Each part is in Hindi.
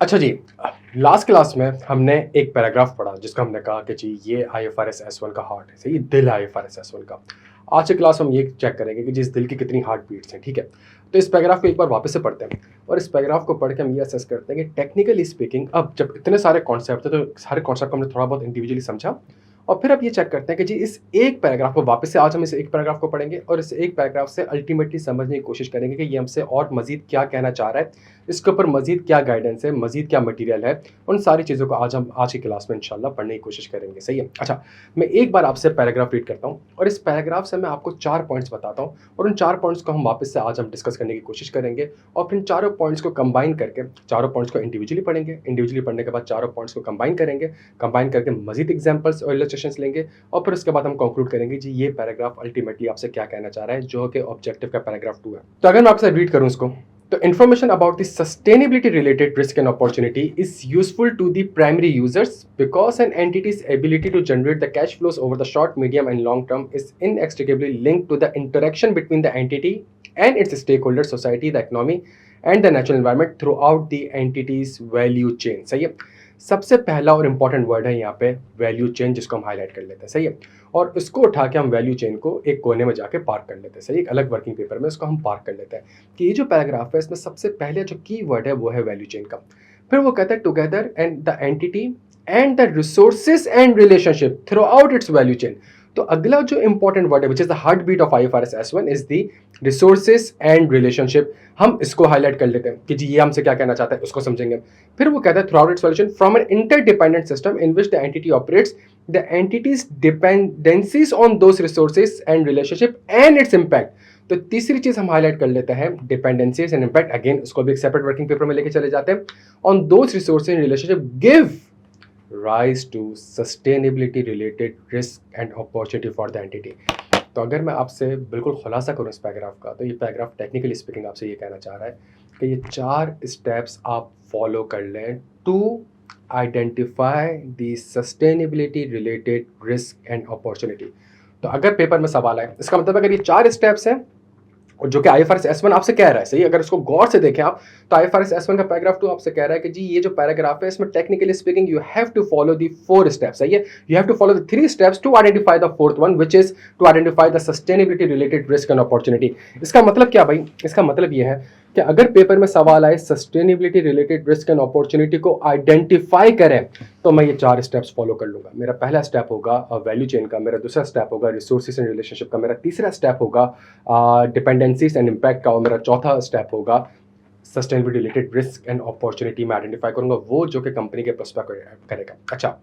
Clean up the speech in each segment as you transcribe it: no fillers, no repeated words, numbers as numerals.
अच्छा जी, लास्ट क्लास में हमने एक पैराग्राफ पढ़ा जिसका हमने कहा कि जी ये आईएफआरएस एस1 का हार्ट है, सही, दिल है आईएफआरएस एस1 का। आज की क्लास हम ये चेक करेंगे कि जिस दिल की कितनी हार्ट बीट्स हैं, ठीक है। तो इस पैराग्राफ को एक बार वापस से पढ़ते हैं और इस पैराग्राफ को पढ़ के हम ये असेस करते हैं कि टेक्निकली स्पीकिंग, अब जब इतने सारे कॉन्सेप्ट थे तो सारे कॉन्सेप्ट को हमने थोड़ा बहुत इंडिविजुअली समझा और फिर अब ये चेक करते हैं कि जी इस एक पैराग्राफ को वापस से आज हम इस एक पैराग्राफ को पढ़ेंगे और इस एक पैराग्राफ से अल्टीमेटली समझने की कोशिश करेंगे कि ये हमसे और मजीद क्या कहना चाह रहा है, इसके ऊपर मजीद क्या गाइडेंस है, मजीद क्या मटेरियल है। उन सारी चीज़ों को आज हम आज की क्लास में इंशाल्लाह पढ़ने की कोशिश करेंगे, सही है। अच्छा, मैं एक बार आपसे पैराग्राफ रीड करता हूँ और इस पैराग्राफ से मैं आपको 4 पॉइंट्स बताता हूँ और उन 4 पॉइंट्स को हम वापस से आज हम डिस्कस करने की कोशिश करेंगे और फिर इन चारों पॉइंट्स को कंबाइन करके चारों पॉइंट्स को इंडिविजुअली पढ़ेंगे, इंडिविजुअली पढ़ने के बाद चारों पॉइंट्स को कंबाइन करेंगे, कंबाइन करके मजीद एग्जाम्पल्स और इलस्ट्रेशंस लेंगे और फिर उसके बाद हम कंक्लूड करेंगे जी ये पैराग्राफ अल्टीमेटली आपसे क्या कहना चाह रहा है, जो कि ऑब्जेक्टिव का पैराग्राफ 2 है। तो अगर मैं आपसे रीड करूं इसको, तो information about the sustainability related risk and opportunity is useful to the primary users because an entity's ability to generate the cash flows over the short, medium and long term is inextricably linked to the interaction between the entity and its stakeholders, society, the economy and the natural environment throughout the entity's value chain। सही है। सबसे पहला और इम्पॉर्टेंट वर्ड है यहाँ पे वैल्यू चेन, जिसको हम हाईलाइट कर लेते हैं, सही है। और इसको उठा के हम वैल्यू चेन को एक कोने में जाके पार्क कर लेते हैं, सही, एक अलग वर्किंग पेपर में उसको हम पार्क कर लेते हैं कि ये जो पैराग्राफ है इसमें सबसे पहले जो की वर्ड है वो है वैल्यू चेन का। फिर वो कहता है together and the entity and the resources and relationship throughout its value chain. तो अगला जो इंपॉर्टेंट वर्ड है which is the heartbeat of IFRS S one is the resources and relationship. हम इसको हाईलाइट कर लेते हैं कि जी ये हमसे क्या कहना चाहता है, उसको समझेंगे। फिर वो कहता है throughout its value chain from an interdependent system in which the entity operates the entity's dependencies on those resources and relationship and its impact. तो तीसरी चीज हम हाईलाइट कर लेते हैं डिपेंडेंसीज एंड इम्पैक्ट। अगेन उसको भी एक सेपरेट वर्किंग पेपर में लेके चले जाते हैं। On those resources and relationship give rise to sustainability related risk and opportunity for the entity। तो अगर मैं आपसे बिल्कुल खुलासा करूँ इस पैराग्राफ का, तो ये पैराग्राफ टेक्निकली स्पीकिंग आपसे ये कहना चाह रहा है कि ये 4 स्टेप्स आप फॉलो कर लें to identify the sustainability related risk and opportunity. तो अगर पेपर में सवाल आए, इसका मतलब अगर ये 4 स्टेप्स हैं और जो कि आईएफआरएस एस1 आपसे कह रहा है, सही, अगर इसको गौर से देखें आप, तो आईएफआरएस एस1 का पैराग्राफ 2 आपसे कह रहा है कि जी ये जो पैराग्राफ है इसमें technically speaking you have to follow the 4 steps, सही है। You have to follow the 3 steps to identify the 4th one which is to identify the sustainability related risk and opportunity. इसका मतलब क्या भाई, इसका मतलब ये है कि अगर पेपर में सवाल आए sustainability related risk and opportunity को आइडेंटिफाई करें, तो मैं ये 4 स्टेप्स फॉलो कर लूंगा। मेरा पहला स्टेप होगा वैल्यू चेन का, मेरा दूसरा स्टेप होगा रिसोर्सेज एंड रिलेशनशिप का, मेरा तीसरा स्टेप होगा डिपेंडेंसीज एंड इम्पैक्ट का और मेरा चौथा स्टेप होगा sustainability related risk and opportunity. मैं आइडेंटिफाई करूंगा वो जो कि कंपनी के प्रोस्पेक्ट करेगा। अच्छा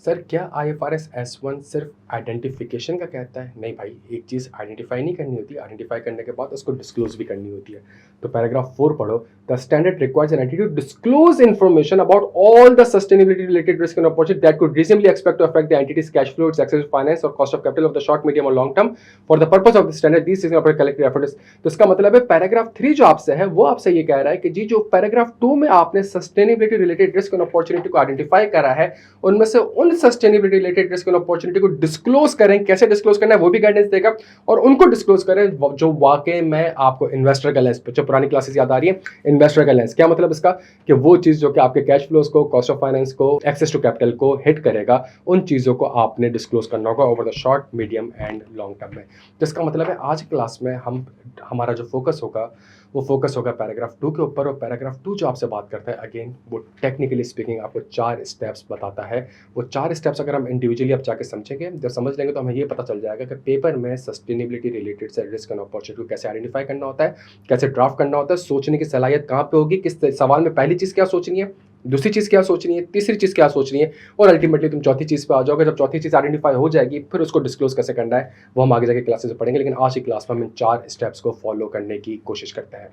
सर, क्या आईएफआरएस एस1 सिर्फ आइडेंटिफिकेशन का कहता है? नहीं भाई, एक चीज़ आइडेंटिफाई नहीं करनी होती, आइडेंटिफाई करने के बाद उसको डिस्क्लोज भी करनी होती है। तो पैराग्राफ 4 पढ़ो। The standard requires an entity to disclose information about all the sustainability related risk and opportunity that could reasonably expect to affect the entity's cash flow, its access to finance और cost of capital of the short, medium और long term for the purpose of the standard these is collective efforts. तो इसका मतलब है पैराग्राफ 3 जो आपसे है वो आपसे ये कह रहा है कि जी जो पैराग्राफ 2 में आपने sustainability related risk and opportunity को आइडेंटिफाई करा है, उनमें से उन sustainability related risk and opportunity को डिस्क्लोज करें। कैसे डिस्क्लोज करना है वो भी गाइडेंस देगा और उनको डिस्क्लोज करें जो वाकई में आपको इन्वेस्टर का लेंस, जो पुरानी क्लासेस याद आ रही है, इन्वेस्टर का लेंस। क्या मतलब इसका कि वो चीज जो कि आपके कैश फ्लोज को, कॉस्ट ऑफ फाइनेंस को, एक्सेस टू कैपिटल को हिट करेगा, उन चीजों को आपने डिस्क्लोज करना होगा over the short, medium and long term में। जिसका मतलब है आज क्लास में हमारा जो फोकस होगा वो फोकस होगा पैराग्राफ 2 के ऊपर। और पैराग्राफ 2 जो आपसे बात करता है, अगेन वो टेक्निकली स्पीकिंग आपको 4 स्टेप्स बताता है। वो 4 स्टेप्स अगर हम इंडिविजुअली अब जाके समझेंगे, जब समझ लेंगे तो हमें ये पता चल जाएगा कि पेपर में सस्टेनेबिलिटी रिलेटेड से रिस्क एंड अपॉर्चुनिटी को कैसे आइडेंटिफाई करना होता है, कैसे ड्राफ्ट करना होता है, सोचने की सलाहियत कहाँ पे होगी, किस सवाल में पहली चीज़ क्या सोचनी है, दूसरी चीज़ क्या सोचनी है, तीसरी चीज़ क्या सोचनी है और अल्टीमेटली तुम चौथी चीज़ पे आ जाओगे। जब चौथी चीज़ आइडेंटिफाई हो जाएगी फिर उसको डिस्क्लोज कैसे करना है वो हम आगे जाके क्लासेस में पढ़ेंगे, लेकिन आज की क्लास में हम इन 4 स्टेप्स को फॉलो करने की कोशिश करते हैं।